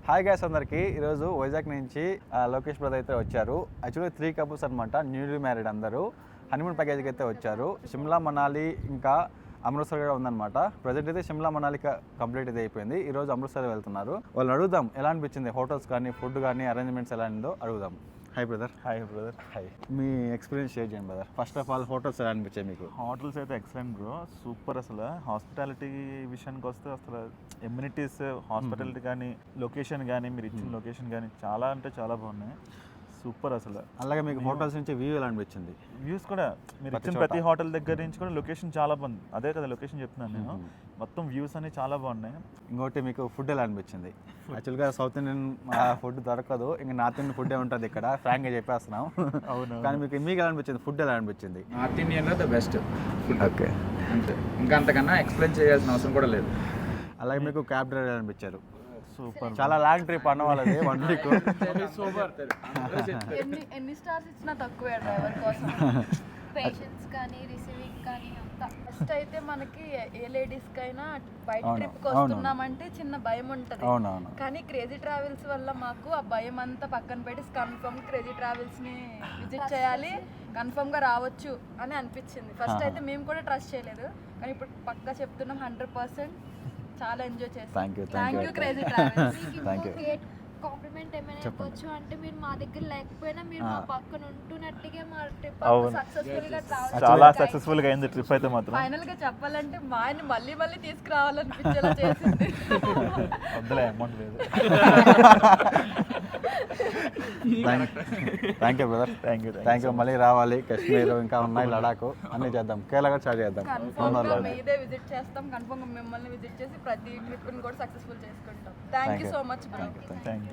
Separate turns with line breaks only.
Hi guys అందరికి ఈరోజు వైజాగ్ నుంచి లోకేష్ బ్రదర్ అయితే వచ్చారు. యాక్చువల్లీ 3 కపుల్స్ అనమాట, న్యూలీ మ్యారీడ్ అందరూ హనీమూన్ ప్యాకేజ్కి అయితే వచ్చారు. షిమ్లా మనాలి ఇంకా అమృత్సర్ కూడా ఉందన్నమాట. ప్రజెంట్ అయితే షిమ్లా మనాలి కంప్లీట్ అయితే అయిపోయింది. ఈరోజు అమృత్సర్ వెళ్తున్నారు. వాళ్ళని అడుగుదాం ఎలా అనిపించింది, హోటల్స్ కానీ ఫుడ్ కానీ అరేంజ్మెంట్స్ ఎలా ఉందో అడుగుదాం. Hi brother.
Hi brother.
Hi, మీ ఎక్స్పీరియన్స్ షేర్ చేయండి brother. First of all hotels ఎలా అనిపించాయి మీకు?
హోటల్స్ అయితే ఎక్సలెంట్ బ్రో, సూపర్. అసలు హాస్పిటాలిటీ విషయానికి వస్తే అసలు ఎమ్యూనిటీస్, హాస్పిటాలిటీ కానీ లొకేషన్ కానీ మీరు ఇచ్చిన లొకేషన్ కానీ చాలా అంటే చాలా బాగున్నాయి, సూపర్ అసలు.
అలాగే మీకు హోటల్స్ నుంచి వ్యూ ఎలా అనిపించింది?
వ్యూస్ కూడా మీరు ఇచ్చిన ప్రతి హోటల్ దగ్గర నుంచి కూడా లొకేషన్ చాలా బాగుంది. అదే కదా లొకేషన్ చెప్తున్నాను నేను, మొత్తం వ్యూస్ అనేవి చాలా బాగున్నాయి.
ఇంకోటి మీకు ఫుడ్ ఎలా అనిపించింది? యాక్చువల్గా సౌత్ ఇండియన్ ఫుడ్ దొరకదు, ఇంకా నార్త్ ఇండియన్ ఫుడ్ ఉంటుంది ఇక్కడ, ఫ్రాంక్గా చెప్పేస్తున్నాం.
అవును.
కానీ మీకు ఎలా అనిపించింది, ఫుడ్ ఎలా అనిపించింది?
నార్త్ ఇండియన్లో ద బెస్ట్ ఫుడ్.
ఓకే,
అంతే, ఇంకా అంతకన్నా ఎక్స్ప్లెయిన్ చేయాల్సిన అవసరం కూడా లేదు.
అలాగే మీకు క్యాబ్ డ్రైవర్ ఎలా అనిపించారు?
సూపర్.
చాలా లాంగ్ ట్రిప్ అన్న వాళ్ళది, 1 వీక్.
ఎన్ని స్టార్స్ ఇచ్చినా తక్కువే డ్రైవర్ కోసం. పేషెన్స్ కానీ రిసీవింగ్ కానీ అంతా ఫస్ట్ అయితే మనకి ఏ లేడీస్ కైనా బయట ట్రిప్కి వస్తున్నామంటే చిన్న భయం ఉంటుంది. కానీ క్రేజీ ట్రావెల్స్ వల్ల మాకు ఆ భయం అంతా పక్కన పెట్టి కన్ఫర్మ్ క్రేజీ ట్రావెల్స్ ని విజిట్ చేయాలి, కన్ఫర్మ్ గా రావచ్చు అని అనిపించింది. ఫస్ట్ అయితే మేము కూడా ట్రస్ట్ చేయలేదు, కానీ ఇప్పుడు పక్కా చెప్తున్నాం 100% చాలా ఎంజాయ్ చేస్తాం. Thank you Crazy Travels.
Thank you.
Compliment ఏమైనా ఇవ్వచ్చు అంటే మీరు మా దగ్గర లేకపోయినా మీరు మా పక్కన ఉంటున్నట్టుగా మా ట్రిప్ సక్సెస్ఫుల్ గా
చాలా సక్సెస్ఫుల్ గా అయింది ట్రిప్ అయితే మాత్రం.
ఫైనల్ గా చెప్పాలంటే మా ఆయన మళ్ళీ మళ్ళీ తీసుకురావాలనిపించేలా చేసింది.
వద్దులే, అమౌంట్ లేదు.
Thank you brother. Thank you. మళ్ళీ రావాలి. కాశ్మీర్ ఇంకా ఉన్నాయి, లడాక్ అన్నీ చేద్దాం, కేరళ కూడా స్టార్ట్ చేద్దాం.
కన్ఫర్మ్ గా మీదే విజిట్ చేస్తాం, కన్ఫర్మ్ గా మిమ్మల్ని విజిట్ చేసి ప్రతి ట్రిప్ ని కూడా సక్సెస్ఫుల్ చేసుకుంటాం. Thank you so much bro.
Thank you.